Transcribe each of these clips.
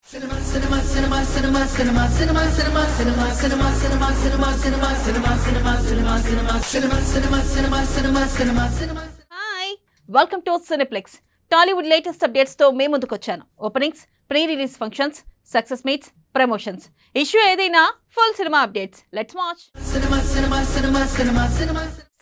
Hi, welcome to Cineplex. Tollywood latest updates తో మేము ముందుకొచ్చాను. Openings, pre release functions, success meets, promotions, issue ఏదైనా full సినిమా updates. Let's watch.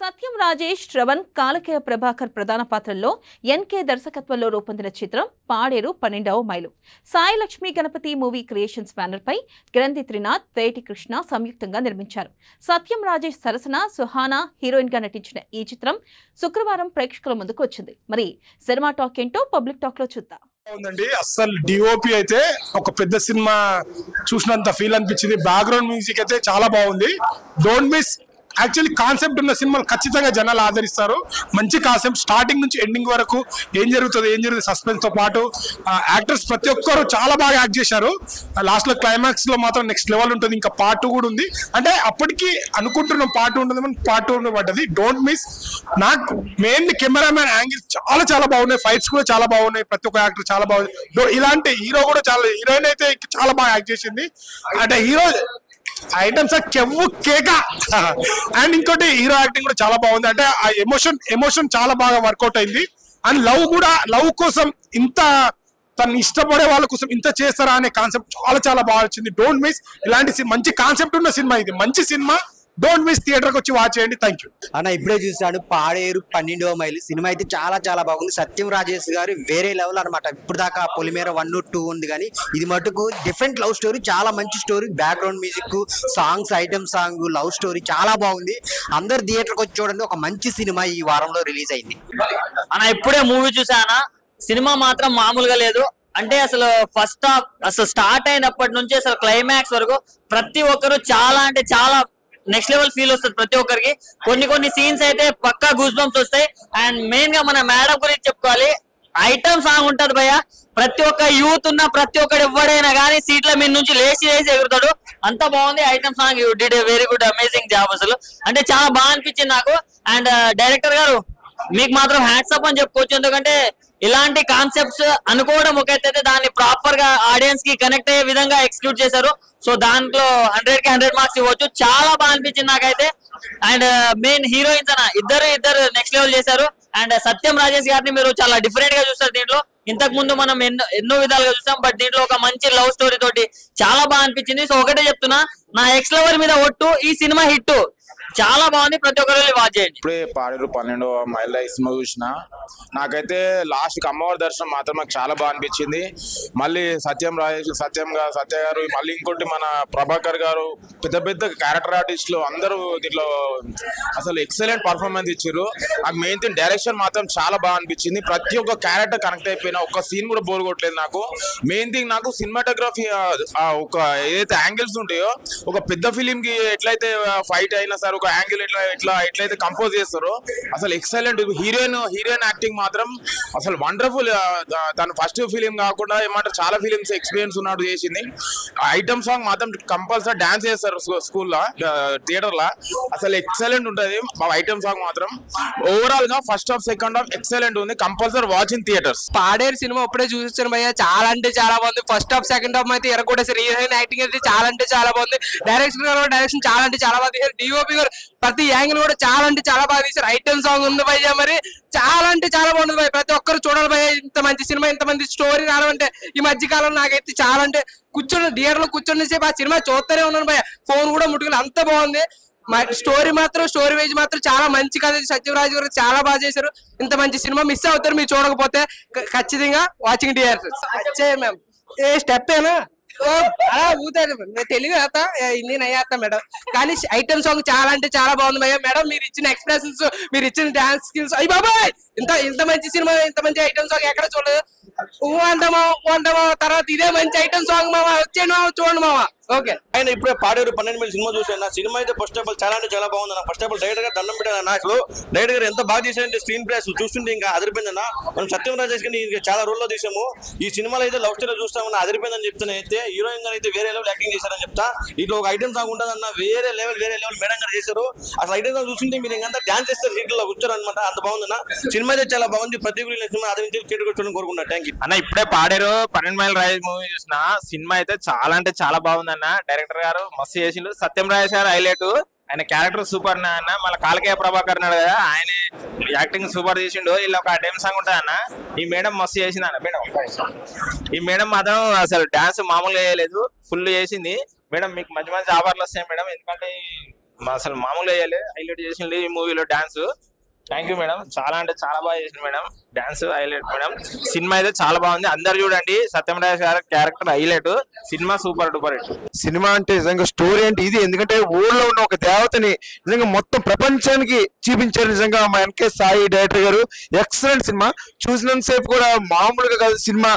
Satyam Rajesh, Shravan, Kalakeya Prabhakar ప్రధాన పాత్రల్లో ఎన్కే దర్శకత్వంలో రూపొందిన చిత్రం పాడేరు 12వ mile. Sai Lakshmi Ganapathi movie creations banner పై గ్రంథి త్రినాథ్, తేటి కృష్ణ సంయుక్తంగా నిర్మించారు. సత్యం రాజేష్ సరసన సుహానా హీరోయిన్ గా నటించిన ఈ చిత్రం శుక్రవారం ప్రేక్షకుల ముందుకు వచ్చింది. మరి సినిమా టాక్ ఏంటో పబ్లిక్ టాక్ లో చూద్దాం. అసలు డిఓపి అయితే ఒక పెద్ద సినిమా చూసినంత ఫీల్ అనిపించింది. బ్యాక్గ్రౌండ్ మ్యూజిక్ అయితే చాలా బాగుంది. Don't miss. యాక్చువల్లీ కాన్సెప్ట్ ఉన్న సినిమాలు ఖచ్చితంగా జనాలు ఆదరిస్తారు. మంచి కాన్సెప్ట్, స్టార్టింగ్ నుంచి ఎండింగ్ వరకు ఏం జరుగుతుంది సస్పెన్స్ తో పాటు యాక్టర్స్ ప్రతి ఒక్కరు చాలా బాగా యాక్ట్ చేశారు. లాస్ట్ లో క్లైమాక్స్ లో మాత్రం నెక్స్ట్ లెవెల్ ఉంటుంది. ఇంకా పార్ట్ 2 కూడా ఉంది. అంటే అప్పటికి అనుకుంటున్నాం పార్ట్ 2 ఉంటుంది, పార్ట్ 2 పడ్డది. Don't miss. నాకు మెయిన్ కెమెరామ్యాన్ యాంగిల్స్ చాలా బాగున్నాయి. ఫైట్స్ కూడా చాలా బాగున్నాయి. ప్రతి ఒక్క యాక్టర్ చాలా బాగుంది. ఇలాంటి హీరో కూడా హీరోయిన్ అయితే చాలా బాగా యాక్ట్ చేసింది. అంటే హీరో ఐటమ్స్ కెవ్వు కేక. అండ్ ఇంకోటి హీరో యాక్టింగ్ కూడా చాలా బాగుంది. అంటే ఆ ఎమోషన్ చాలా బాగా వర్కౌట్ అయింది. అండ్ లవ్ కోసం ఇంత తను ఇష్టపడే వాళ్ళ కోసం ఇంత చేస్తారా అనే కాన్సెప్ట్ చాలా బాగా వచ్చింది. Don't miss. ఇలాంటి మంచి కాన్సెప్ట్ ఉన్న సినిమా ఇది. మంచి సినిమా. Don't miss. థియేటర్కి వచ్చి వాచ్ చేయండి. థ్యాంక్ యూ అన్న. ఇప్పుడే చూసాడు పాడేరు 12వ మైలు సినిమా అయితే చాలా బాగుంది. సత్యం రాజేష్ గారు వేరే లెవెల్ అనమాట. ఇప్పుడు దాకా పొలిమేర 1, 2 ఉంది, కానీ ఇది మటుకు డిఫరెంట్ లవ్ స్టోరీ. చాలా మంచి story. Background music, songs, item song, love story చాలా బాగుంది. అందరు థియేటర్కి వచ్చి చూడండి. ఒక మంచి సినిమా ఈ వారంలో రిలీజ్ అయింది అన్న. ఇప్పుడే మూవీ చూసానా, సినిమా మాత్రం మామూలుగా లేదు. అంటే అసలు ఫస్ట్ హాఫ్ అసలు స్టార్ట్ అయినప్పటి నుంచి అసలు క్లైమాక్స్ వరకు ప్రతి ఒక్కరు చాలా నెక్స్ట్ లెవెల్ ఫీల్ వస్తుంది ప్రతి ఒక్కరికి. కొన్ని సీన్స్ అయితే పక్కా గూస్ బంప్స్ వస్తాయి. అండ్ మెయిన్ గా మన మేడం గురించి చెప్పుకోవాలి. ఐటమ్ సాంగ్ ఉంటది భయ్య. ప్రతి ఒక్క యూత్ ఉన్న ప్రతి ఒక్కడు ఎవడైనా కానీ సీట్ల మీద నుంచి లేచి ఎగురుతాడు. అంత బాగుంది item song. You did a very good, amazing job. అసలు అంటే చాలా బాగా అనిపించింది నాకు. అండ్ డైరెక్టర్ గారు మీకు మాత్రం హ్యాట్స్ అప్ అని చెప్పుకోవచ్చు. ఎందుకంటే ఇలాంటి కాన్సెప్ట్స్ అనుకోవడం ఒక అయితే దాన్ని ప్రాపర్ గా ఆడియన్స్ కి కనెక్ట్ అయ్యే విధంగా ఎక్స్క్యూట్ చేశారు. సో దాంట్లో 100కి 100 మార్క్స్ ఇవ్వచ్చు. చాలా బాగా అనిపించింది నాకైతే. అండ్ మెయిన్ హీరోయిన్స్ అన్న ఇద్దరు నెక్స్ట్ లెవెల్ చేశారు. అండ్ సత్యం రాజేష్ గారిని మీరు చాలా డిఫరెంట్ గా చూస్తారు దీంట్లో. ఇంతకు ముందు మనం ఎన్నో విధాలుగా చూసాం, బట్ దీంట్లో ఒక మంచి లవ్ స్టోరీ తోటి చాలా బాగా అనిపించింది. సో ఒకటే చెప్తున్నా, నా ఎక్స్ లవర్ మీద ఒట్టు, ఈ సినిమా హిట్. చాలా బాగుంది. ప్రతి ఒక్కరు వాచ్ చేయండి. ఇప్పుడే పాడేరు 12వ మైళ్ళ సినిమా చూసిన. నాకైతే లాస్ట్ అమ్మవారి దర్శనం మాత్రం నాకు చాలా బాగా అనిపించింది. మళ్ళీ సత్య గారు, మళ్ళీ ఇంకోటి మన ప్రభాకర్ గారు, పెద్ద క్యారెక్టర్ ఆర్టిస్టులు అందరూ దీంట్లో అసలు ఎక్సలెంట్ పర్ఫార్మెన్స్ ఇచ్చారు. నాకు మెయిన్ థింగ్ డైరెక్షన్ మాత్రం చాలా బాగా అనిపించింది. ప్రతి ఒక్క క్యారెక్టర్ కనెక్ట్ అయిపోయినా ఒక్క సీన్ కూడా బోర్ కొట్టలేదు నాకు. మెయిన్ థింగ్ నాకు సినిమాటోగ్రఫీ, ఒక ఏదైతే యాంగిల్స్ ఉంటాయో ఒక పెద్ద ఫిలిం కి ఎట్లయితే ఫైట్ అయినా సరే ఒక యాంగిల్ ఎట్లయితే కంపోజ్ చేస్తారో అసలు ఎక్సలెంట్. హీరోయిన్ యాక్టింగ్ మాత్రం అసలు వండర్ఫుల్. తన ఫస్ట్ ఫిలిం కాకుండా ఏమంటారు చాలా ఫిలిమ్స్ ఎక్స్పీరియన్స్ ఉన్నాడు చేసింది. ఐటమ్ సాంగ్ మాత్రం కంపల్సరీ డాన్స్ చేస్తారు స్కూల్లో, థియేటర్ లో. అసలు ఎక్సలెంట్ ఉంటది ఐటమ్ సాంగ్ మాత్రం. ఓవరాల్ గా first half second half excellent ఉంది. Compulsory watch in theatres. Paderu సినిమా ఇప్పుడే చూసాను భయ్య. చాలా అంటే చాలా బాగుంది. ఫస్ట్ హాఫ్ సెకండ్ హాఫ్ అయితే ఎరగొట్టేసారు. హీరోయిన్ యాక్టింగ్ అయితే చాలా అంటే చాలా బాగుంది. డైరెక్షన్ చాలా అంటే చాలా బాగా తీశారు. డిఓపి గారు ప్రతి యాంగిల్ కూడా చాలా అంటే చాలా బాగా తీశారు. ఐటమ్ సాంగ్ ఉంది భయ్య. మరి చాలా అంటే చాలా బాగుంటుంది భయ్య. ప్రతి ఒక్కరు చూడాలి భయ్య. ఇంత మంచి సినిమా, ఇంత మంచి స్టోరీ రావాలంటే ఈ మధ్య కాలంలో నాకైతే చాలా అంటే థియేటర్ లో కూర్చొని సేపు ఆ సినిమా చూస్తూనే ఉన్నాను భయ్య. ఫోన్ కూడా ముట్టుకుని అంత బాగుంది. స్టోరీ వైజ్ మాత్రం చాలా మంచి కథ. సత్యరాజు గారు చాలా బాగా చేశారు. ఇంత మంచి సినిమా మిస్ అవుతారు మీరు చూడకపోతే. ఖచ్చితంగా వాచింగ్ థియేటర్స్. అచ్చే మ్యామ్ ఏ స్టెప్ ఏనా అలా ఊతాడు. తెలుగు आता హిందీ నై आता మేడం. కానీ ఐటమ్ సాంగ్ చాలా అంటే చాలా బాగుంది భయ్య. మేడం మీరు ఇచ్చిన ఎక్స్ప్రెషన్స్, మీరు ఇచ్చిన డాన్స్ స్కిల్స్, అయ్యి బాబాయ్ ఇంత మంచి సినిమా, ఇంత మంచి ఐటమ్ సాంగ్ ఎక్కడ చూడలేదు. అంటామా తర్వాత ఇదే మంచి ఐటమ్ సాంగ్ మావా. వచ్చేయండి మావా, చూడండి మావా. ఓకే. ఆయన ఇప్పుడే పాడేరు 12 మైల్ సినిమా చూసాను. సినిమా అయితే ఫస్ట్ ఆఫ్ ఆల్ చాలా అంటే చాలా బాగుంది. ఫస్ట్ ఆఫ్ ఆల్ డైరెక్టర్ గారు దండం పెట్టాను. అసలు డైరెక్టర్ గారు ఎంత బాగా చేశారంటే స్క్రీన్ ప్లే అసలు చూస్తుంటే ఇంకా అదిరిపోయిందన్న. మనం సత్యం రాజేష్ గారిని చాలా రోజుల్లో తీసాము. ఈ సినిమాలో అయితే లవ్ స్టోరీ చూస్తామన్నా అదిరిపోయిందని చెప్తాను. అయితే హీరోయిన్ గారు అయితే వేరే లెవెల్ యాక్టింగ్ చేశారని చెప్తా. ఇట్లా ఒక ఐటమ్ సాంగ్ ఉంటుందన్న వేరే లెవెల్ మేడం గారు చేశారు. అసలు ఐటమ్ సాంగ్ చూస్తుంటే మీరు ఇంకా డాన్స్ చేస్తారు సీట్లో కూర్చోరు అనమాట. అంత బాగుందన్న సినిమా అయితే చాలా బాగుంది. ప్రతి ఒక్కరు సినిమా ఆదరించి కేటుకొచ్చుకోవడం కోరుకున్నా. థ్యాంక్ యూ అన్న. ఇప్పుడే పాడేరు 12 మైల్ రైజ్ మూవీ చూసిన. సినిమా అయితే చాలా అంటే చాలా బాగుందన్న. డైరెక్టర్ గారు మస్తు చేసిండు. సత్యం రాజేష్ గారు హైలైట్. ఆయన క్యారెక్టర్ సూపర్ అన్న. మళ్ళీ కాలకేయ ప్రభాకర్ ఉన్నాడు కదా, ఆయన యాక్టింగ్ సూపర్ చేసిండు. ఇలా ఒక డెమ్ సాంగ్ ఉంటుంది అన్న. ఈ మేడం మస్తు చేసింది అన్న. మేడం ఈ మేడం మాత్రం అసలు డాన్స్ మామూలుగా చేయలేదు, ఫుల్ చేసింది. మేడం మీకు మంచి మంచి ఆఫర్లు వస్తాయి మేడం, ఎందుకంటే అసలు మామూలుగా చేయలేదు. హైలైట్ చేసింది ఈ మూవీలో డాన్స్. Thank you madam. చాలా అంటే చాలా బాగా చేసింది madam. Dance highlight madam. Cinema అయితే చాలా బాగుంది. అందరు చూడండి. సత్యం రాజేష్ గారి character highlight. Cinema super duper hit. Cinema అంటే నిజంగా స్టోరీ అంటే ఇది. ఎందుకంటే ఊళ్ళో ఉన్న ఒక దేవతని నిజంగా మొత్తం ప్రపంచానికి చూపించారు నిజంగా మా ఎన్కే సాయి డైరెక్టర్ గారు. ఎక్సలెంట్ సినిమా. చూసినంతసేపు కూడా మామూలుగా కాదు సినిమా.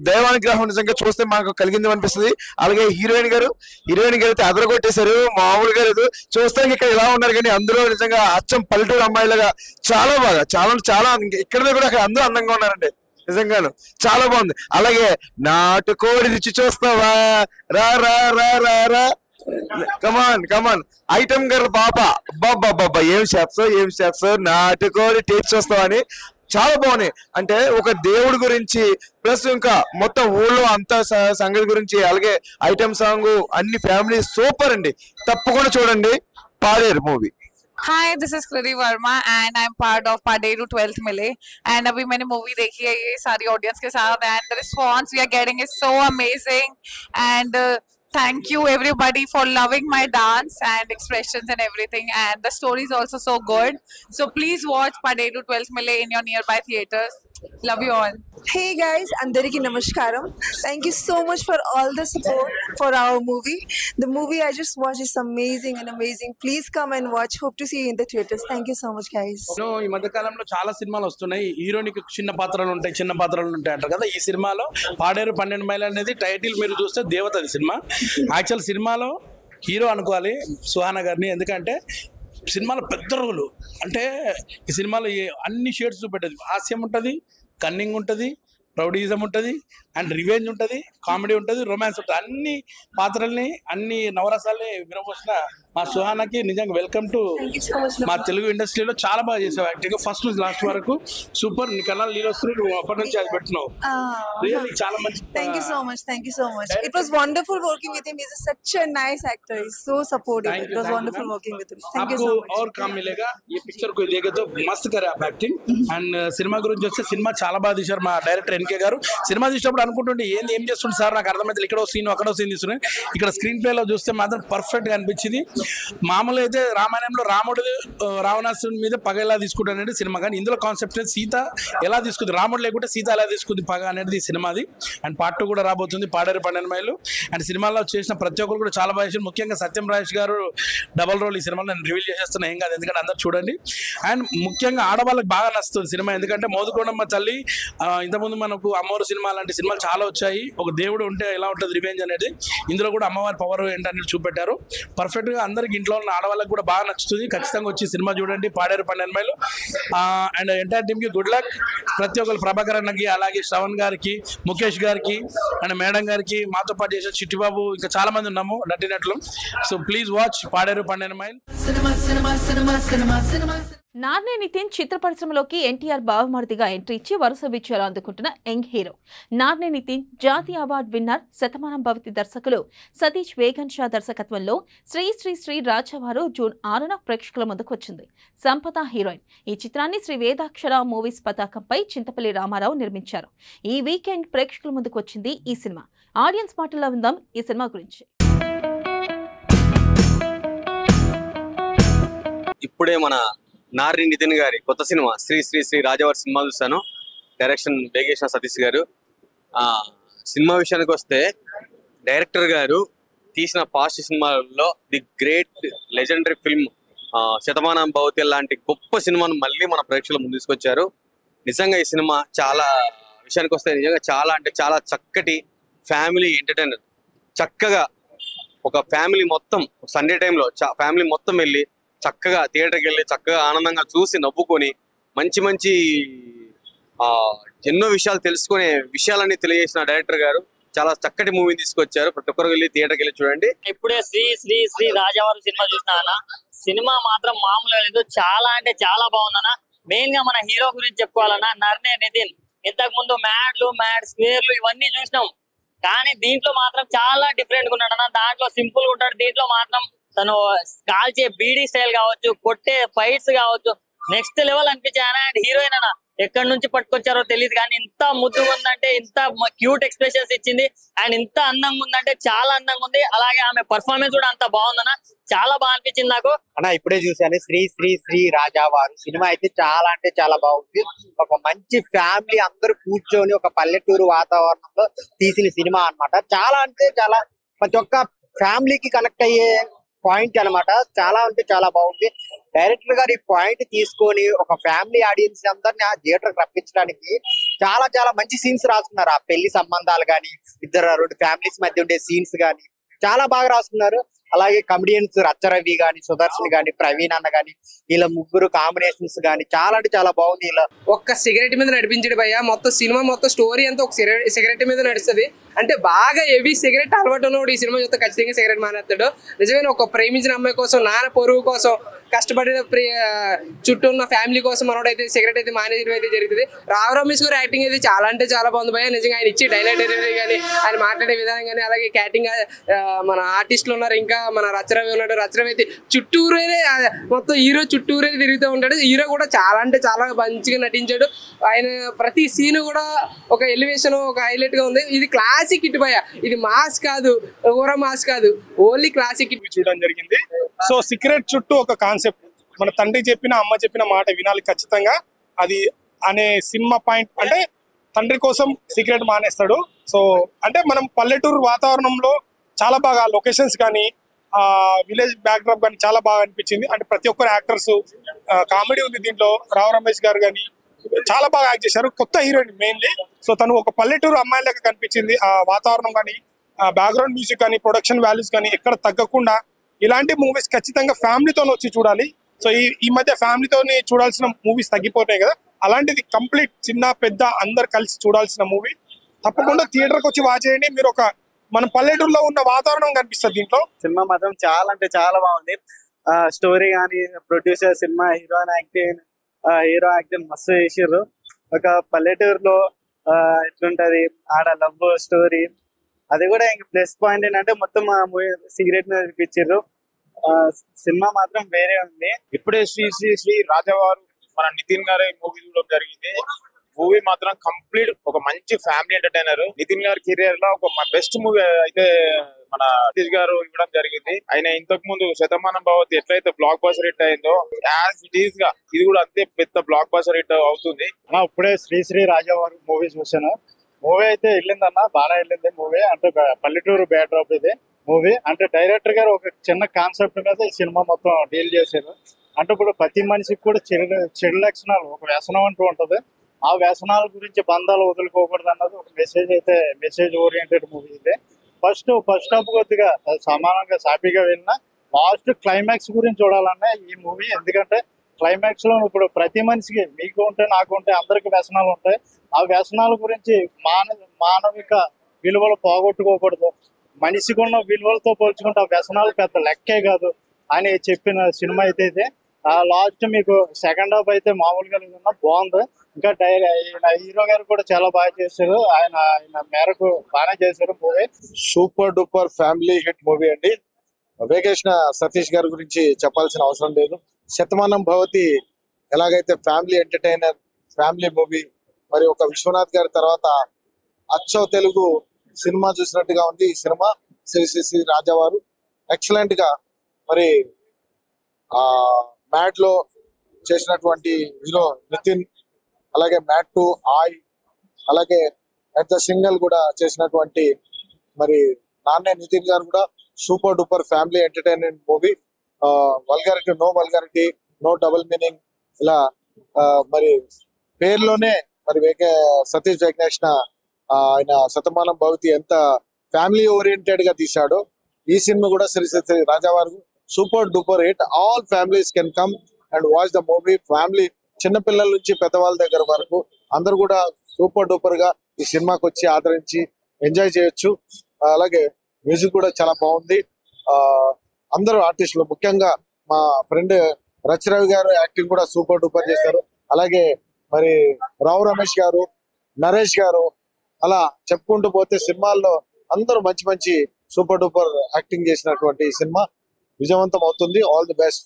దైవానుగ్రహం నిజంగా చూస్తే మాకు కలిగింది అనిపిస్తుంది. అలాగే హీరోయిన్ గారు అయితే అదరగొట్టేశారు, మామూలుగా లేదు. చూస్తానికి ఇక్కడ ఇలా ఉన్నారు కానీ అందులో నిజంగా అచ్చం పల్లెటూరు అమ్మాయిలుగా చాలా బాగా చాలా ఇక్కడ కూడా అక్కడ అందరూ అందంగా ఉన్నారండి. నిజంగాను చాలా బాగుంది. అలాగే నాటుకోడి రుచి చూస్తావా, రా రా రా రా రా, కమాన్ ఐటమ్ గర్ల్ పాప, బాబా ఏం షాప్స్ నాటుకోడి టేస్ట్ చూస్తావా అని చాలా బాగున్నాయి. అంటే ఒక దేవుడి గురించి ప్లస్ ఇంకా మొత్తం ఊళ్ళో అంతా సంగతి గురించి, అలాగే ఐటమ్ సాంగ్ అన్ని ఫ్యామిలీ సూపర్ అండి. తప్పకుండా చూడండి Paderu movie. Hi, this is Kriti Verma and I'm part of Paderu 12th Mile and abhi maine movie dekhi hai ye sari audience ke sath and the response we are getting is so amazing and thank you everybody for loving my dance and expressions and everything, and the story is also so good. So please watch Paderu 12th Mile in your nearby theaters. Love you all. Hey guys, Andariki Namaskaram. Thank you so much for all the support for our movie. The movie I just watched is amazing and amazing. Please come and watch. Hope to see you in the theaters. Thank you so much guys. ఈ మధ్య కాలంలో చాలా సినిమాలు వస్తున్నాయి. హీరోనికి చిన్న పాత్రలు ఉంటాయి అంటారు కదా. ఈ సినిమాలో పాడేరు 12 మైల్ అనేది టైటిల్ మీరు చూస్తే దేవతది సినిమా. యాక్చువల్ సినిమాలో హీరో అనుకోవాలి సుహానా గారిని. ఎందుకంటే సినిమాలో పెద్ద రోలు. అంటే ఈ సినిమాలో అన్ని షేడ్స్ చూపెట్టదు. హాస్యం ఉంటుంది, కన్నింగ్ ఉంటుంది, ప్రౌడిజం ఉంటుంది, అండ్ రివెంజ్ ఉంటుంది, కామెడీ ఉంటుంది, రొమాన్స్ ఉంటుంది. అన్ని పాత్రల్ని అన్ని నవరసాలని విరవోసిన మా సుహానాకి నిజంగా వెల్కమ్ టు మా తెలుగు ఇండస్ట్రీలో. చాలా బాగా చేసావు యాక్టింగ్ ఫస్ట్ నుంచి లాస్ట్ వరకు. సూపర్. నీ కన్నా నీళ్ళు వస్తున్నాయి, నువ్వు అప్పటి నుంచి అది పెట్టినావు. రియల్లీ చాలా మంచి. Thank you so much. It was wonderful working with him. He's such a nice actor. He's so supportive. It was wonderful working with him. Thank you so much. और काम मिलेगा. ये पिक्चर को देखे तो मस्त करे आप యాక్టింగ్. అండ్ సినిమా గురించి వస్తే సినిమా చాలా బాగా తీశారు మా డైరెక్టర్ ఎన్కే గారు. సినిమా తీసినప్పుడు అనుకుంటుంటే ఏం చేస్తుంది సార్ నాకు అర్థమైతే, ఇక్కడో సీన్ అక్కడో సీన్ తీసుకున్నాయి. ఇక్కడ స్క్రీన్ ప్లే లో చూస్తే మాత్రం పర్ఫెక్ట్ గా అనిపించింది. మామూలు అయితే రామాయణంలో రాముడు రావణాసురుడి మీద పగ ఎలా తీసుకుంటాడు అనేది సినిమా, కానీ ఇందులో కాన్సెప్ట్ సీత ఎలా తీసుకుంది, రాముడు లేకుంటే సీత ఎలా తీసుకుంది పగ అనేది సినిమాది. అండ్ పార్ట్ 2 కూడా రాబోతుంది పాడేరు 12 మైళ్ళు. అండ్ సినిమాలో చేసిన ప్రతి ఒక్కరు కూడా చాలా బాగా చేశారు. ముఖ్యంగా సత్యం రాజేష్ గారు డబల్ రోల్ ఈ సినిమాలో నేను రివీల్ చేసేస్తున్నా, ఏం కాదు ఎందుకంటే అందరు చూడండి. అండ్ ముఖ్యంగా ఆడవాళ్ళకి బాగా నచ్చుతుంది సినిమా. ఎందుకంటే మోదుకోడమ్మ తల్లి, ఇంతకుముందు మనకు అమ్మవారు సినిమా లాంటి సినిమాలు చాలా వచ్చాయి. ఒక దేవుడు ఉంటే ఎలా ఉంటుంది రివెంజ్ అనేది, ఇందులో కూడా అమ్మవారి పవర్ ఏంటనేది చూపెట్టారు. పర్ఫెక్ట్ గా అందరికి ఇంట్లో ఉన్న ఆడవాళ్ళకి కూడా బాగా నచ్చుతుంది. ఖచ్చితంగా వచ్చి సినిమా చూడండి పాడేరు 12 మైళ్ళు. అండ్ ఎంటైర్ టీమ్ కి గుడ్ లక్. ప్రతి ఒక్కరు ప్రభాకర్ అన్నకి, అలాగే శ్రవణ్ గారికి, ముఖేష్ గారికి, అండ్ మేడం గారికి, మాతో పాటు చేసిన చిట్టిబాబు, ఇంకా చాలా మంది ఉన్నాము నటినట్లు. So please watch Paderu 12 mile. Narne Nithin చిత్ర పరిశ్రమలోకి ఎన్టీఆర్ బావమరిదిగా ఎంట్రీ ఇచ్చి వరుస విజయాలు అందుకుంటున్న యంగ్ హీరో. నార్నే నితిన్ జాతీయ అవార్డు విన్నర్ శతమానం భవతి దర్శకులు సతీష్ వేగన్ షా దర్శకత్వంలో శ్రీ శ్రీ శ్రీ రాజావారు జూన్ 6న ప్రేక్షకుల ముందుకు వచ్చింది. సంపద హీరోయిన్. ఈ చిత్రాన్ని శ్రీ వేదాక్షర మూవీస్ పతాకంపై చింతపల్లి రామారావు నిర్మించారు. ఈ వీకెండ్ ప్రేక్షకుల ముందుకు వచ్చింది ఈ సినిమా. ఆడియన్స్ మాటల్లో ఉందాం ఈ సినిమా గురించి. ఇప్పుడే మన నార్ని నితిన్ గారి కొత్త సినిమా శ్రీ శ్రీ శ్రీ రాజావారి సినిమా చూస్తాను. డైరెక్షన్ వేగేశ్వర సతీష్ గారు. సినిమా విషయానికి వస్తే డైరెక్టర్ గారు తీసిన పాస్ట్ సినిమాల్లో the great legendary film Shatamanam Bhavati లాంటి గొప్ప సినిమాను మళ్ళీ మన ప్రేక్షకుల ముందు తీసుకొచ్చారు. నిజంగా ఈ సినిమా చాలా విషయానికి వస్తే నిజంగా చాలా అంటే చాలా చక్కటి ఫ్యామిలీ ఎంటర్టైనర్. చక్కగా ఒక ఫ్యామిలీ మొత్తం సండే టైంలో ఫ్యామిలీ మొత్తం వెళ్ళి చక్కగా థియేటర్కి వెళ్ళి చక్కగా ఆనందంగా చూసి నవ్వుకొని మంచి మంచి ఎన్నో విషయాలు తెలుసుకునే విషయాలన్నీ తెలియజేసిన డైరెక్టర్ గారు చాలా చక్కటి మూవీ తీసుకొచ్చారు. ప్రతి ఒక్కరు వెళ్ళి థియేటర్కి వెళ్ళి చూడండి. ఇప్పుడే శ్రీ శ్రీ శ్రీ రాజావారు సినిమా చూసినా సినిమా మాత్రం మామూలుగా లేదు, చాలా అంటే చాలా బాగుందన్న. మెయిన్ గా మన హీరో గురించి చెప్పుకోవాలన్నా నర్నే నితిన్. ఇంతకు ముందు మ్యాడ్ స్క్వేర్లు ఇవన్నీ చూసినాం, కానీ దీంట్లో మాత్రం చాలా డిఫరెంట్ గా ఉన్నాడు అన్న. దాంట్లో సింపుల్ గా ఉంటాడు, దీంట్లో మాత్రం తను కాల్చే బీడీ స్టైల్ కావచ్చు, కొట్టే ఫైట్స్ కావచ్చు, నెక్స్ట్ లెవెల్ అనిపించాయన. అండ్ హీరోయిన్ అన్న ఎక్కడి నుంచి పట్టుకొచ్చారో తెలియదు, కానీ ఇంత ముద్దుగా ఉందంటే, ఇంత క్యూట్ ఎక్స్ప్రెషన్స్ ఇచ్చింది, అండ్ ఇంత అందంగా ఉందంటే చాలా అందంగా ఉంది. అలాగే ఆమె పర్ఫార్మెన్స్ కూడా అంత బాగుందన్న, చాలా బాగా అనిపించింది నాకు. అన్న ఇప్పుడే చూసాను శ్రీ శ్రీ శ్రీ రాజావారు సినిమా అయితే చాలా అంటే చాలా బాగుంది. ఒక మంచి ఫ్యామిలీ అందరూ కూర్చొని ఒక పల్లెటూరు వాతావరణంలో తీసిన సినిమా అన్నమాట. చాలా అంటే చాలా ప్రతి ఒక్క ఫ్యామిలీకి కనెక్ట్ అయ్యే పాయింట్ అన్నమాట. చాలా అంటే చాలా బాగుంది. డైరెక్టర్ గారు ఈ పాయింట్ తీసుకొని ఒక ఫ్యామిలీ ఆడియన్స్ అందరినీ ఆ థియేటర్ రప్పించడానికి చాలా చాలా మంచి సీన్స్ రాసుకున్నారు. ఆ పెళ్లి సంబంధాలు గానీ, రెండు ఫ్యామిలీస్ మధ్య ఉండే సీన్స్ గానీ చాలా బాగా రాసుకున్నారు. అలాగే కమెడియన్స్ రచ్చరవి గాని, సుదర్శన్ గాని, ప్రవీణ్ అన్న గాని, వీళ్ళ ముగ్గురు కాంబినేషన్స్ గాని చాలా అంటే చాలా బాగుంది. ఇలా ఒక్క సిగరెట్ మీద నడిపించడు భయ్య, మొత్తం సినిమా మొత్తం స్టోరీ అంతా ఒక సిగరెట్ మీద నడుస్తుంది. అంటే బాగా హెవీ సిగరెట్ అలవాటు ఉన్నవాడు ఈ సినిమా చూస్తే ఖచ్చితంగా సిగరెట్ మానేస్తాడు. నిజమైన ఒక ప్రేమించిన అమ్మాయి కోసం, నాన్న పొరుగు కోసం కష్టపడిన చుట్టూ ఉన్న ఫ్యామిలీ కోసం మనోడైతే సిగరెట్ అయితే మానేయడం అయితే జరుగుతుంది. రావు రమేష్ గారు యాక్టింగ్ అయితే చాలా అంటే చాలా బాగుంది భయ్య. నిజంగా ఆయన ఇచ్చి డైలాగ్ డెలివరీ కానీ, ఆయన మాట్లాడే విధానం కానీ, అలాగే క్యాటింగ్ మన ఆర్టిస్టులు ఉన్నారు. ఇంకా మన రచరవి ఉన్నాడు. రచరవి అయితే చుట్టూరే మొత్తం హీరో చుట్టూరే తిరుగుతూ ఉంటాడు. హీరో కూడా చాలా అంటే చాలా మంచిగా నటించాడు. ఆయన ప్రతి సీన్ కూడా ఒక ఎలివేషన్, ఒక హైలైట్ గా ఉంది. ఇది క్లాసిక్ హిట్ భయ్య, ఇది మాస్ కాదు, ఓవరా మాస్ కాదు, ఓన్లీ క్లాసిక్ హిట్ చూడడం జరిగింది. సో సిగరెట్ చుట్టూ ఒక కాన్సెప్ట్, మన తండ్రి చెప్పిన అమ్మ చెప్పిన మాట వినాలి ఖచ్చితంగా అది అనే సినిమా పాయింట్. అంటే తండ్రి కోసం సిగరెట్ మానేస్తాడు. సో అంటే మనం పల్లెటూరు వాతావరణంలో చాలా బాగా లొకేషన్స్ కానీ, విలేజ్ బ్యాక్ డ్రాప్ కానీ చాలా బాగా అనిపించింది. అంటే ప్రతి ఒక్కరు యాక్టర్స్, కామెడీ ఉంది దీంట్లో. రావు రమేష్ గారు కానీ చాలా బాగా యాక్ట్ చేశారు. కొత్త హీరోయిన్ మెయిన్లీ. సో తను ఒక పల్లెటూరు అమ్మాయి లెక్క కనిపించింది. ఆ వాతావరణం కానీ, బ్యాక్గ్రౌండ్ మ్యూజిక్ కానీ, ప్రొడక్షన్ వాల్యూస్ కానీ ఎక్కడ తగ్గకుండా ఇలాంటి మూవీస్ ఖచ్చితంగా ఫ్యామిలీతో వచ్చి చూడాలి. సో ఈ మధ్య ఫ్యామిలీతో చూడాల్సిన మూవీస్ తగ్గిపోతాయి కదా, అలాంటిది కంప్లీట్ చిన్న పెద్ద అందరు కలిసి చూడాల్సిన మూవీ. తప్పకుండా థియేటర్కి వచ్చి వాచ్ చేయండి. మీరు ఒక మన పల్లెటూరులో ఉన్న వాతావరణం కనిపిస్తుంది దీంట్లో. సినిమా మాత్రం చాలా అంటే చాలా బాగుంది. స్టోరీ కానీ, ప్రొడ్యూసర్, సినిమా హీరో యాక్టింగ్ మస్తు చేసిర్రు. ఒక పల్లెటూరులో ఎట్లుంటది ఆడ లవ్ స్టోరీ, అది కూడా ఇంక ప్లస్ పాయింట్ ఏంటంటే మొత్తం సిగరెట్ మీద చూపించారు. సినిమా మాత్రం వేరే ఉంది. ఇప్పుడే శ్రీ శ్రీ శ్రీ రాజావారు మన నితిన్ గారి మూవీ చూడడం జరిగింది. మూవీ మాత్రం కంప్లీట్ ఒక మంచి ఫ్యామిలీ ఎంటర్టైనర్. నితిన్ గారి కెరియర్ లో ఒక బెస్ట్ మూవీ అయితే మన సతీష్ గారు ఇవ్వడం జరిగింది. ఆయన ఇంతకు ముందు శతమానం భవతి ఎట్లయితే బ్లాక్ బస్టర్ హిట్ అయిందో, యాజ్ ఇట్ ఈస్ గా ఇది కూడా అంతే పెద్ద బ్లాక్ బస్టర్ హిట్ అవుతుంది. ఇప్పుడే శ్రీ శ్రీ రాజావారు మూవీ చూసాను. మూవీ అయితే వెళ్ళిందన్న, బాగా వెళ్ళింది మూవీ. అంటే పల్లెటూరు బ్యాక్ డ్రాప్ ఇది మూవీ. అంటే డైరెక్టర్ గారు ఒక చిన్న కాన్సెప్ట్ మీద ఈ సినిమా మొత్తం డీల్ చేశారు. అంటే ఇప్పుడు ప్రతి మనిషికి కూడా చెడు లక్షణాలు, ఒక వ్యసనం అంటూ ఉంటది. ఆ వ్యసనాల గురించి బంధాలు వదులుకోకూడదు అన్నది ఒక మెసేజ్ ఓరియంటెడ్ మూవీ ఇది. ఫస్ట్ హాఫ్ కొద్దిగా సమానంగా సాఫీగా వెళ్ళినా లాస్ట్ క్లైమాక్స్ గురించి చూడాలన్నా ఈ మూవీ. ఎందుకంటే క్లైమాక్స్ లో ఇప్పుడు ప్రతి మనిషికి, మీకు ఉంటే నాకు ఉంటే అందరికి వ్యసనాలు ఉంటాయి. ఆ వ్యసనాల గురించి మానవిక విలువలు పోగొట్టుకోకూడదు. మనిషికి ఉన్న విలువలతో పోల్చుకుంటే ఆ వ్యసనాలు పెద్ద లెక్కే కాదు అని చెప్పిన సినిమా అయితే ఇది. లాస్ట్ మీకు సెకండ్ హాఫ్ అయితే మామూలుగా లేదన్నా, బాగుంది. ఇంకా హీరో గారు కూడా చాలా బాగా చేశారు. ఆయన మేరకు బాగానే చేశారు movie. Super duper family hit movie అండి. వేగేసిన సతీష్ గారి గురించి చెప్పాల్సిన అవసరం లేదు. శతమానం భవతి ఎలాగైతే ఫ్యామిలీ ఎంటర్టైనర్, ఫ్యామిలీ మూవీ, మరి ఒక విశ్వనాథ్ గారి తర్వాత అచ్చో తెలుగు సినిమా చూసినట్టుగా ఉంది ఈ సినిమా. శ్రీ శ్రీ శ్రీ రాజావారు ఎక్సలెంట్ గా మరి మ్యాడ్ లో చేసినటువంటి హీరో నితిన్, అలాగే మ్యాడ్ 2 ఆయ్, అలాగే అట్ ద సింగల్ కూడా చేసినటువంటి మరి నాన్నే నితిన్ గారు కూడా super duper family entertainment movie. Vulgarity, no vulgarity, no double meaning, ఇలా మరి పేర్లోనే మరి సతీష్ వెంకటేష్ ఆయన శతమానం భవతి ఎంత ఫ్యామిలీ ఓరియంటెడ్ గా తీశాడో ఈ సినిమా కూడా శ్రీ శ్రీ రాజావారు super duper hit. All families can come and watch the movie. Family చిన్నపిల్లల నుంచి పెద్దవాళ్ళ దగ్గర వరకు అందరూ కూడా సూపర్ డూపర్ గా ఈ సినిమాకి వచ్చి ఆదరించి ఎంజాయ్ చేయొచ్చు. అలాగే మ్యూజిక్ కూడా చాలా బాగుంది. అందరూ ఆర్టిస్టులు, ముఖ్యంగా మా ఫ్రెండ్ రవి గారు యాక్టింగ్ కూడా సూపర్ డూపర్ చేశారు. అలాగే మరి రావు రమేష్ గారు, నరేష్ గారు, అలా చెప్పుకుంటూ పోతే సినిమాల్లో అందరూ మంచి మంచి సూపర్ డూపర్ యాక్టింగ్ చేసినటువంటి ఈ సినిమా విజయవంతం అవుతుంది. All the best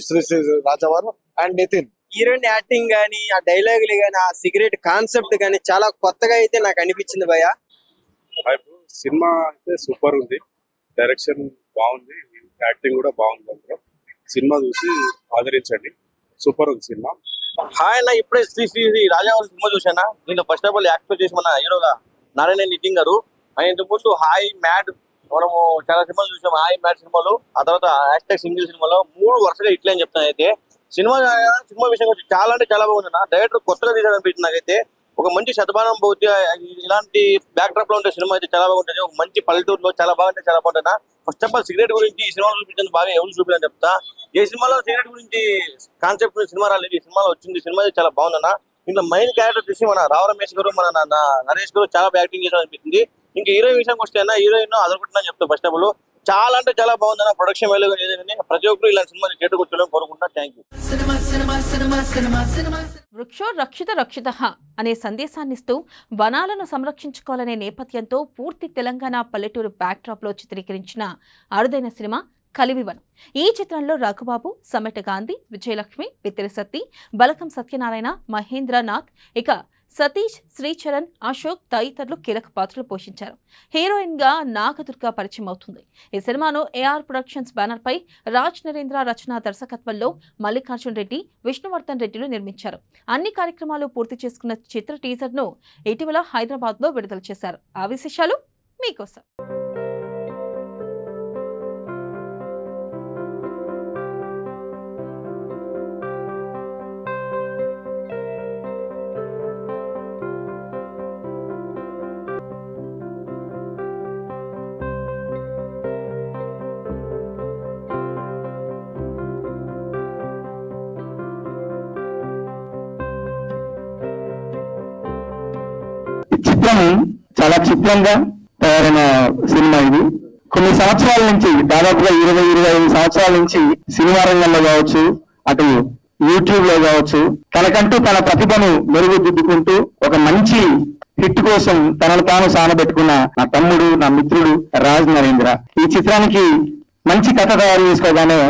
Shri Shri Rajavaru and Nitin. Heroine acting గానీ, ఆ డైలాగులు గానీ, ఆ సిగరెట్ కాన్సెప్ట్ గానీ చాలా కొత్తగా అయితే నాకు అనిపించింది భయ్య. సినిమా అయితే సూపర్ ఉంది, డైరెక్షన్ బాగుంది, యాక్టింగ్ కూడా బాగుంది. అందులో సినిమా చూసి ఆదరించండి, సూపర్ ఉంది సినిమా. హాయ్ అన్న, ఇప్పుడే శ్రీ శ్రీ రాజావారి సినిమా చూసానా. దీంట్లో ఫస్ట్ ఆఫ్ ఆల్ యాక్ట్ చేసి మన హీరోగా నారాయణ నితిన్ గారు. ఆయన ఇంతకు ముందు హాయ్ మ్యాడ్ మనము చాలా సినిమాలు చూసాం. హాయ్ మ్యాడ్ సినిమాలో, ఆ తర్వాత హ్యాష్టాగ్ సింగిల్ సినిమాలో 3 వరుసగా ఇట్లే అని చెప్తాను. అయితే సినిమా విషయం వచ్చి చాలా అంటే చాలా బాగుంది. డైరెక్టర్ కొత్తగా తీసాడనిపించింది నాకైతే. ఒక మంచి శతమానం భౌతి ఇలాంటి బ్యాక్ డ్రాప్ లో ఉంటే సినిమా అయితే చాలా బాగుంటుంది. ఒక మంచి పల్లెటూరులో చాలా బాగుంటే చాలా బాగుంటుంది. ఫస్ట్ ఆఫ్ ఆల్ సిగరెట్ గురించి ఈ సినిమాలో చూపించింది బాగా ఎవరు చూపించని చెప్తా. ఏ సినిమాలో సిగరెట్ గురించి కాన్సెప్ట్ సినిమా రాలేదు, ఈ సినిమాలో వచ్చింది. సినిమా చాలా బాగుందన్న. ఇంట్లో మెయిన్ క్యారెక్టర్ చూసి మన రావు రమేష్ గారు, మన నరేష్ గారు చాలా యాక్టింగ్ చేసారు అనిపిస్తుంది. ఇంకా హీరోయిన్ విషయానికి వస్తే అన్న, హీరోయిన్ అదొకటి చెప్తా. ఫస్ట్ ఆఫ్ ఆల్ చాలా అంటే చాలా బాగుందన్న. ప్రొడక్షన్ వాల్యూ లేదని ప్రతి ఒక్కరు ఇలాంటి సినిమా థియేటర్కి వచ్చేయడం కోరుకుంటున్నా. Thank you. వృక్షో రక్షిత రక్షితః అనే సందేశాన్నిస్తూ వనాలను సంరక్షించుకోవాలనే నేపథ్యంతో పూర్తి తెలంగాణ పల్లెటూరు బ్యాక్డ్రాప్ లో చిత్రీకరించిన అరుదైన సినిమా కలివివనం. ఈ చిత్రంలో రఘుబాబు, సమెట గాంధీ, విజయలక్ష్మి, బిత్తిరి సత్తి, బలకం సత్యనారాయణ, మహేంద్రనాథ్, ఇక సతీష్, శ్రీచరణ్, అశోక్ తదితరులు కీలక పాత్రలు పోషించారు. హీరోయిన్ గా నాగదుర్గ పరిచయం అవుతుంది. ఈ సినిమాను ఏఆర్ ప్రొడక్షన్స్ బ్యానర్ పై రాజ్ నరేంద్ర రచన దర్శకత్వంలో మల్లికార్జున్ రెడ్డి, విష్ణువర్ధన్ రెడ్డిలు నిర్మించారు. అన్ని కార్యక్రమాలు పూర్తి చేసుకున్న చిత్ర టీజర్ ను ఇటీవల హైదరాబాద్ లో విడుదల చేశారు. ఆ విశేషాలు మీకోసం. చిత్రం చాలా చిత్రంగా తయారైన సినిమా ఇది. కొన్ని సంవత్సరాల నుంచి, దాదాపుగా 20-25 సంవత్సరాల నుంచి సినిమా రంగంలో కావచ్చు, అటు యూట్యూబ్ లో కావచ్చు, తనకంటూ తన ప్రతిభను మెరుగుదిద్దుకుంటూ ఒక మంచి హిట్ కోసం తనను తాను సానబెట్టుకున్న నా తమ్ముడు, నా మిత్రుడు రాజ్ నరేంద్ర. ఈ చిత్రానికి మంచి కథ తయారు చేసుకోగానే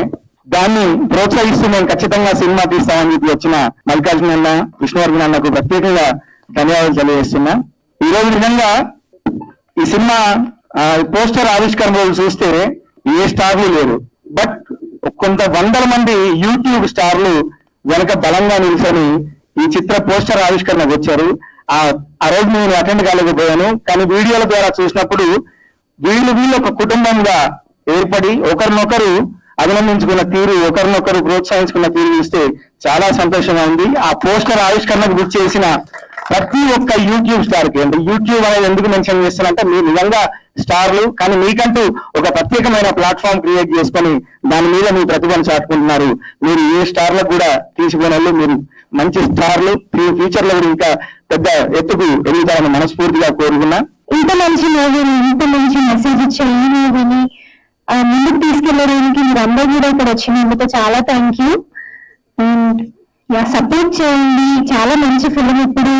దాన్ని ప్రోత్సహిస్తూ మేము ఖచ్చితంగా సినిమా తీస్తామని చెప్పి వచ్చిన మల్లికార్జున అన్న, విష్ణువర్ధన్ అన్నకు ప్రత్యేకంగా ధన్యవాదాలు తెలియజేస్తున్నా. ఈ రోజు నిజంగా ఈ సినిమా పోస్టర్ ఆవిష్కరణ రోజు చూస్తే ఏ స్టార్లు లేరు, బట్ కొంత వందల మంది యూట్యూబ్ స్టార్లు వెనక బలంగా నిలిచని ఈ చిత్ర పోస్టర్ ఆవిష్కరణకు వచ్చారు. ఆ రోజు నేను అటెండ్ కాలేకపోయాను, కానీ వీడియోల ద్వారా చూసినప్పుడు వీళ్ళు ఒక కుటుంబంగా ఏర్పడి ఒకరినొకరు అభినందించుకున్న తీరు, ఒకరినొకరు ప్రోత్సహించుకున్న తీరు చూస్తే చాలా సంతోషంగా ఉంది. ఆ పోస్టర్ ఆవిష్కరణకు గుర్తు చేసిన ప్రతి ఒక్క యూట్యూబ్ స్టార్ కి, అంటే యూట్యూబ్ అనేది ఎందుకు మెన్షన్ చేస్తానంటే మీరు నిజంగా స్టార్లు, కానీ మీకంటూ ఒక ప్రత్యేకమైన ప్లాట్ఫామ్ క్రియేట్ చేసుకొని దాని మీద మీ ప్రతిభను చాటుకుంటున్నారు. మీరు ఏ స్టార్లకు కూడా తీసిపోయిన వాళ్ళు, మీరు మంచి స్టార్లు, ఫ్యూచర్ లో ఇంకా పెద్ద ఎత్తుకు ఎదుగుతారని మనస్ఫూర్తిగా కోరుకున్నా. ఇంత మంచి మూవీని, ఇంత మంచి మెసేజ్ ఇచ్చే ఈ మూవీని ముందుకు తీసుకెళ్లడానికి మీరు అందరూ కూడా ఇక్కడ వచ్చినందుకు చాలా థ్యాంక్ యూ. అండ్ సపోర్ట్ చేయండి. చాలా మంచి ఫిలిం. ఇప్పుడు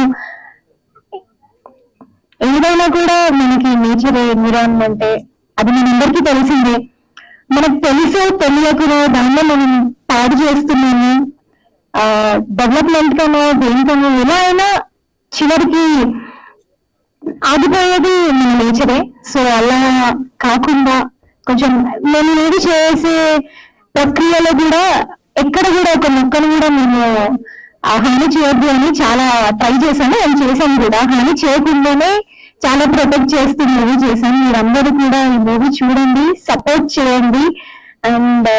ఏదైనా కూడా మనకి నేచర్ ఎన్విరాన్మెంట్ అది మనందరికీ తెలిసిందే. మనకు తెలుసో తెలియకనో దాన్ని మనం పాడు చేస్తున్నాము. డెవలప్మెంట్ కనో దేనికనో ఎలా అయినా చివరికి ఆగిపోయేది మన నేచరే. సో అలా కాకుండా కొంచెం మేము ఏది చేసే ప్రక్రియలో కూడా ఎక్కడ కూడా ఒక మొక్కను కూడా మేము హాని చేయొద్దు అని చాలా ట్రై చేశాను, నేను చేశాను కూడా. హాని చేయకుండానే చాలా ప్రొటెక్ట్ చేస్తూ మూవీ చేశాను. మీరందరూ కూడా ఈ మూవీ చూడండి, సపోర్ట్ చేయండి. అండ్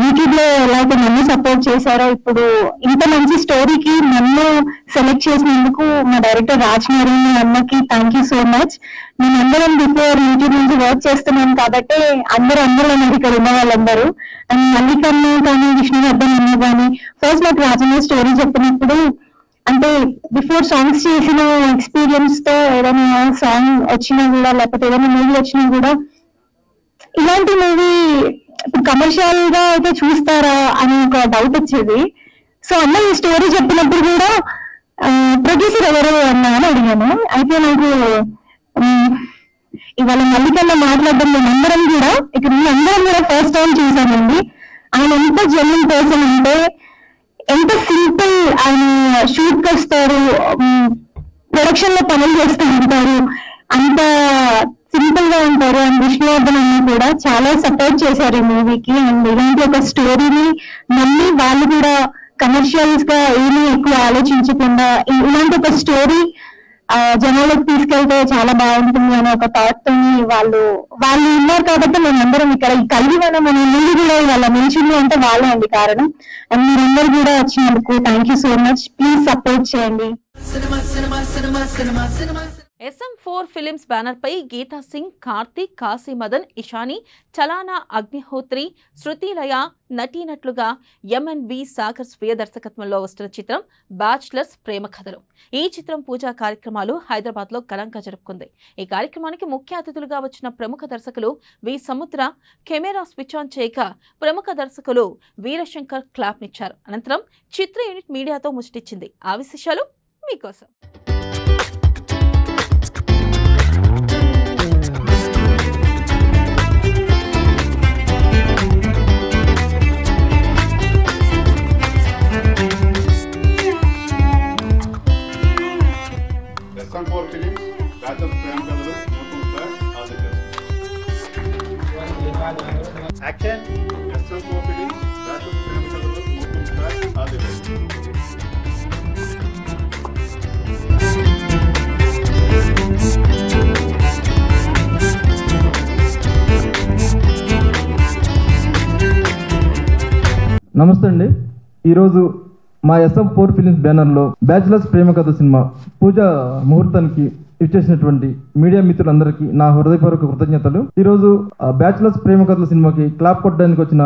యూట్యూబ్ లో ఎలా అయితే నన్ను సపోర్ట్ చేశారో, ఇప్పుడు ఇంత మంచి స్టోరీకి నన్ను సెలెక్ట్ చేసినందుకు మా డైరెక్టర్ రాజ్ నరేంద్ర అన్నకి థ్యాంక్ యూ సో మచ్. మేమందరం బిఫోర్ యూట్యూబ్ నుంచి వర్క్ చేస్తున్నాం కాబట్టి అందరూ ఇక్కడ ఉన్న వాళ్ళందరూ. అండ్ మల్లికన్ను కానీ విష్ణువర్ధన్ అన్న కానీ ఫస్ట్ నాకు రాజన్న స్టోరీ చెప్పినప్పుడు అంటే బిఫోర్ సాంగ్స్ చేసిన ఎక్స్పీరియన్స్ తో ఏదైనా సాంగ్ వచ్చినా కూడా లేకపోతే ఏదైనా మూవీ వచ్చినా కూడా ఇలాంటి మూవీ కమర్షియల్ గా అయితే చూస్తారా అని ఒక డౌట్ వచ్చేది. సో అన్న ఈ స్టోరీ చెప్పినప్పుడు కూడా ప్రొడ్యూసర్ ఎవరు అన్నా అని అడిగాను. అయితే నాకు ఇవాళ మల్లికన్నా మాట్లాడడం మేమందరం కూడా ఇక్కడ అందరం కూడా ఫస్ట్ టైం చూసామండి. ఆయన ఎంత జెన్యూన్ పర్సన్ అంటే ఎంత సింపుల్ ఆయన షూట్ కి వస్తారు, ప్రొడక్షన్ లో పనులు చేస్తూ ఉంటారు, అంత సింపుల్ గా ఉంటారు. అండ్ విష్ణువర్ధన్ అన్న కూడా చాలా సపోర్ట్ చేశారు ఈ మూవీకి. అండ్ ఇలాంటి ఒక స్టోరీని నమ్మి వాళ్ళు కూడా కమర్షియల్స్ గా ఏమీ ఎక్కువ ఆలోచించకుండా ఇలాంటి ఒక స్టోరీ జనాలకు తీసుకెళ్తే చాలా బాగుంటుంది అనే ఒక థాట్ తో వాళ్ళు ఉన్నారు కాబట్టి మేమందరం ఇక్కడ ఈ కల్వివనం అనే ముందు కూడా వాళ్ళ నిలిచింది అంటే వాళ్ళే అండి కారణం. అండ్ మీరందరూ కూడా వచ్చినందుకు thank you so much. Please support చేయండి. SM4 ఫిలిమ్స్ బ్యానర్ పై గీతా సింగ్, కార్తిక్, కాశీ మదన్, ఇషాని, చలానా అగ్నిహోత్రి, శృతిలయ నటీనట్లుగా MNV సాగర్ స్వీయ దర్శకత్వంలో వస్తున్న చిత్రం బ్యాచ్లర్స్ ప్రేమ కథలు. ఈ చిత్రం పూజా కార్యక్రమాలు హైదరాబాద్ లో ఘనంగా జరుపుకుంది. ఈ కార్యక్రమానికి ముఖ్య అతిథులుగా వచ్చిన ప్రముఖ దర్శకులు వి సముద్ర కెమెరా స్విచ్ ఆన్ చేయగా ప్రముఖ దర్శకులు వీరశంకర్ క్లాప్నిచ్చారు. అనంతరం చిత్ర యూనిట్ మీడియాతో ముచ్చటిచ్చింది. ఆ విశేషాలు మీకోసం. SM4 Films, Bachelors ప్రేమ కథలు, Action. SM4 Films, Bachelors ప్రేమ కథలు, ఆల్ ది బెస్ట్. నమస్తే అండి. ఈరోజు మా SM4 ఫిలిమ్స్ బ్యానర్లో బ్యాచిలర్స్ ప్రేమ కథ సినిమా పూజా ముహూర్తానికి ఇచ్చేసినటువంటి మీడియా మిత్రులందరికీ నా హృదయపూర్వక కృతజ్ఞతలు. ఈరోజు బ్యాచిలర్స్ ప్రేమ కథల సినిమాకి క్లాప్ కొట్టడానికి వచ్చిన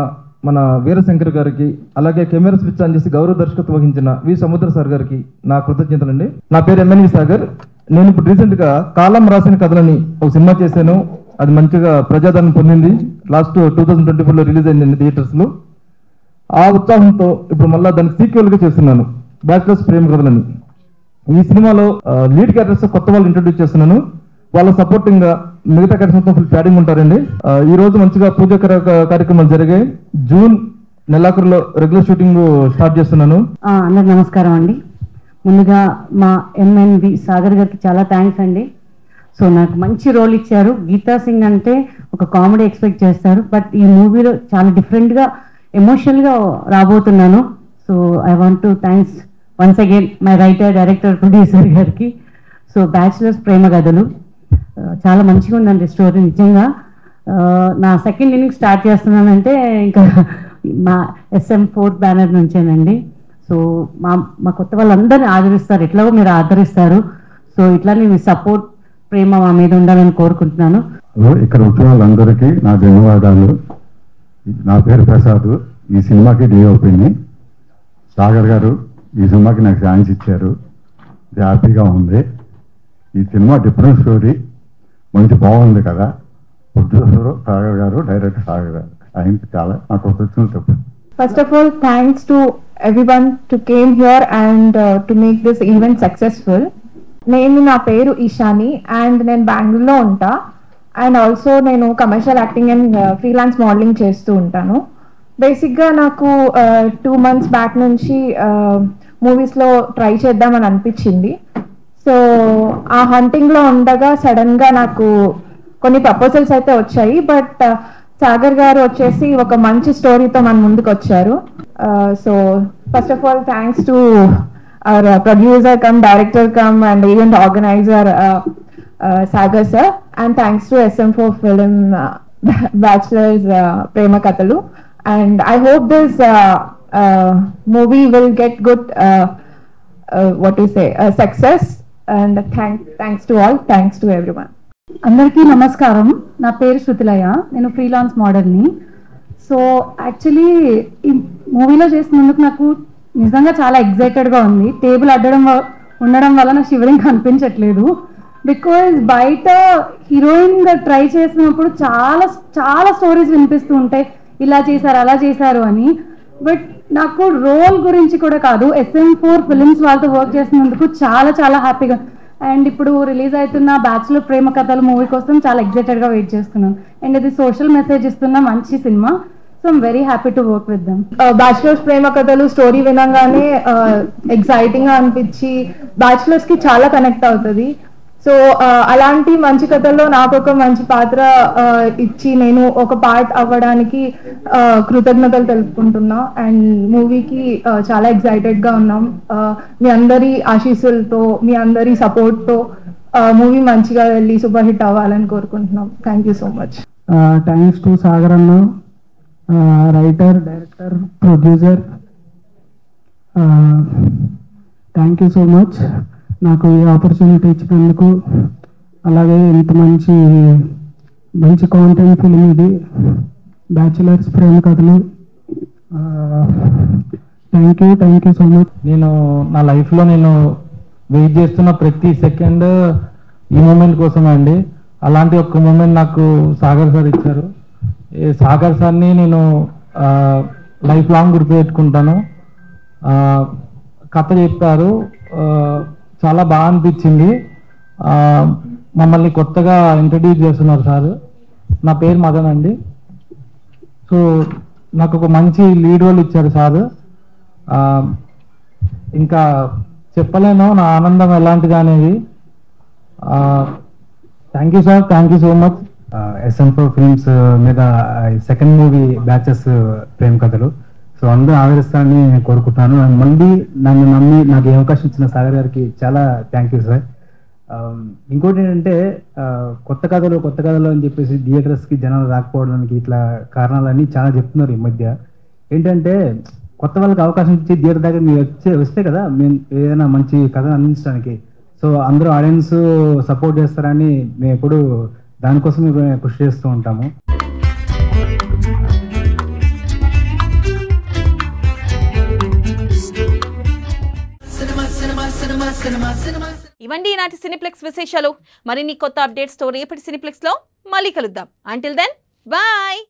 మన వీరశంకర్ గారికి, అలాగే కెమెరా స్విచ్ ఆన్ చేసి గౌరవ దర్శకత్వం వహించిన వి సముద్ర సార్ గారికి నా కృతజ్ఞతలండి. నా పేరు MNV సాగర్. నేను ఇప్పుడు రీసెంట్గా కాలం రాసిన కథలని ఒక సినిమా చేశాను. అది మంచిగా ప్రజాదరణ పొందింది. లాస్ట్ 2024లో రిలీజ్ అయింది థియేటర్స్లో. ఆ ఉత్సాహంతో ఇప్పుడు మళ్ళీ దానికి సీక్వెల్గా చేస్తున్నాను బ్యాచిలర్స్ ప్రేమ కథలని. ఈ సినిమాలో లీడ్ క్యారెక్టర్స్ కొత్త వాళ్ళు ఇంట్రొడ్యూస్ చేస్తున్నాను. వాళ్ళ సపోర్టింగ్ గా మిగతా క్యారెక్టర్స్ మొత్తం ఫుల్ ప్యాడింగ్ ఉంటారండి. ఈ రోజు మంచిగా పూజ కార్యక్రమాలు జరిగాయి. జూన్ నెలాఖరులో రెగ్యులర్ షూటింగ్ స్టార్ట్ చేస్తున్నాను. అందరికి నమస్కారం అండి. ముందుగా మా MNV సాగర్ గారికి చాలా థ్యాంక్స్ అండి. సో నాకు మంచి రోల్ ఇచ్చారు. గీతా సింగ్ అంటే ఒక కామెడీ ఎక్స్పెక్ట్ చేస్తారు, బట్ ఈ మూవీలో చాలా డిఫరెంట్గా ఎమోషనల్గా రాబోతున్నాను. So I want to thanks once again my writer, director, producer గారికి. సో బ్యాచిలర్స్ ప్రేమ కథలు చాలా మంచిగా ఉందండి స్టోరీ. నిజంగా నా సెకండ్ ఇన్నింగ్ స్టార్ట్ చేస్తున్నానంటే ఇంకా మా SM4 బ్యానర్ నుంచేనండి. సో మా కొత్త వాళ్ళందరినీ ఆదరిస్తారు, ఎట్లాగో మీరు ఆదరిస్తారు. సో ఇట్లానే మీ సపోర్ట్, ప్రేమ మా మీద ఉండాలని కోరుకుంటున్నాను. ఇక్కడ వచ్చిన వాళ్ళందరికీ నా ధన్యవాదాలు. నా పేరు ప్రసాద్. ఈ సినిమాకి DOPని. సాగర్ గారు ఈ సినిమాకి నాకు ఛాన్స్ ఇచ్చారు. హ్యాపీగా ఉంది. ఈ సినిమా డిఫరెంట్ స్టోరీ, మంచి బాగుంది కదా. ప్రొడ్యూసర్ సాగర్ గారు, డైరెక్టర్ సాగర్ గారు, ఆయనకి చాలా నాకు కృతజ్ఞతలు చెప్పండి. First of all, thanks to everyone to came here and to make this event successful. నా పేరు ఇషాని అండ్ నేను బెంగళూరులో ఉంటా. అండ్ ఆల్సో నేను commercial acting and freelance modelling చేస్తూ ఉంటాను. బేసిక్గా నాకు 2 months బ్యాక్ నుంచి మూవీస్లో ట్రై చేద్దామని అనిపించింది. సో ఆ హంటింగ్లో ఉండగా సడన్గా నాకు కొన్ని ప్రపోజల్స్ అయితే వచ్చాయి. బట్ సాగర్ గారు వచ్చేసి ఒక మంచి స్టోరీతో మన ముందుకు వచ్చారు. So first of all thanks to our producer cum director cum and event organiser Sagar sir, and thanks to SM4 Film Bachelors Prema Kathalu, and I hope this movie will get good success, and thanks to all, thanks to everyone. అందరికీ నమస్కారం. నా పేరు శృతిలయ, నేను freelance మోడల్ని. So actually ఈ మూవీలో చేసినందుకు నాకు నిజంగా చాలా ఎగ్జైటెడ్గా ఉంది. టేబుల్ ఉండడం వల్ల నాకు షివరింగ్ అనిపించట్లేదు. బికాజ్ బయట హీరోయిన్గా ట్రై చేసినప్పుడు చాలా చాలా స్టోరీస్ వినిపిస్తూ ఉంటాయి, ఇలా చేశారు అలా చేశారు అని. బట్ నాకు రోల్ గురించి కూడా కాదు, SM4 ఫిలిమ్స్ వాళ్ళతో వర్క్ చేసినందుకు చాలా చాలా హ్యాపీగా. అండ్ ఇప్పుడు రిలీజ్ అవుతున్న బ్యాచులర్ ప్రేమ కథలు మూవీ కోసం చాలా ఎగ్జైటెడ్గా వెయిట్ చేస్తున్నాను. అండ్ ఇది సోషల్ మెసేజ్ ఇస్తున్న మంచి సినిమా. So I'm very happy to work with them. Bachelors Prema Kathalu story వినగానే ఎక్సైటింగ్ గా అనిపించి బ్యాచులర్స్ కి చాలా కనెక్ట్ అవుతుంది. సో అలాంటి మంచి కథల్లో నాకు ఒక మంచి పాత్ర ఇచ్చి నేను ఒక పార్ట్ అవ్వడానికి కృతజ్ఞతలు తెలుపుకుంటున్నా. అండ్ మూవీకి చాలా ఎక్సైటెడ్ గా ఉన్నాం. మీ అందరి ఆశీస్సులతో, మీ అందరి సపోర్ట్ తో మూవీ మంచిగా వెళ్ళి సూపర్ హిట్ అవ్వాలని కోరుకుంటున్నాం. Thank you so much. Thanks to Sagar అన్న, writer, director, producer. Thank you so much నాకు ఈ ఆపర్చునిటీ ఇచ్చినందుకు. అలాగే ఇంత మంచి కాంటెంట్ ఫిలిం ఇది, bachelors Prema Kathalu. Thank you so much. నేను నా లైఫ్లో నేను వెయిట్ చేస్తున్న ప్రతి సెకండ్ ఈ మూమెంట్ కోసమే అండి. అలాంటి ఒక్క మూమెంట్ నాకు సాగర్ సార్ ఇచ్చారు. ఈ సాగర్ సార్ని నేను లైఫ్ లాంగ్ గుర్తుపెట్టుకుంటాను. కథ చెప్పారు, చాలా బాగా అనిపించింది. మమ్మల్ని కొత్తగా ఇంట్రడ్యూస్ చేస్తున్నారు సార్. నా పేరు మదన్ అండి. సో నాకు ఒక మంచి లీడ్ రోల్ ఇచ్చారు సార్. ఇంకా చెప్పలేను నా ఆనందం ఎలాంటిది అనేది. Thank you sir, thank you so much. SM4 films మీద సెకండ్ మూవీ బ్యాచెస్ ప్రేమ కథలు. సో అందరూ ఆదరిస్తారని నేను కోరుకుంటున్నాను. మళ్ళీ నన్ను నమ్మి నాకు ఈ అవకాశం ఇచ్చిన సాగర్ గారికి చాలా థ్యాంక్ యూ సార్. ఇంకోటి ఏంటంటే కొత్త కథలు అని చెప్పేసి థియేటర్స్కి జనాలు రాకపోవడానికి ఇట్లా కారణాలన్నీ చాలా చెప్తున్నారు ఈ మధ్య. ఏంటంటే కొత్త వాళ్ళకి అవకాశం ఇచ్చి థియేటర్ దగ్గర మీరు వస్తే కదా మేము ఏదైనా మంచి కథను అందించడానికి. సో అందరూ ఆడియన్స్ సపోర్ట్ చేస్తారని మేము ఎప్పుడు దానికోసం కృషి చేస్తూ ఉంటాము. ఇవండి ఈనాటి సినిప్లెక్స్ విశేషాలు. మరిన్ని కొత్త అప్డేట్స్ తో రేపటి సినిప్లెక్స్ లో మళ్ళీ కలుద్దాం. Until then bye.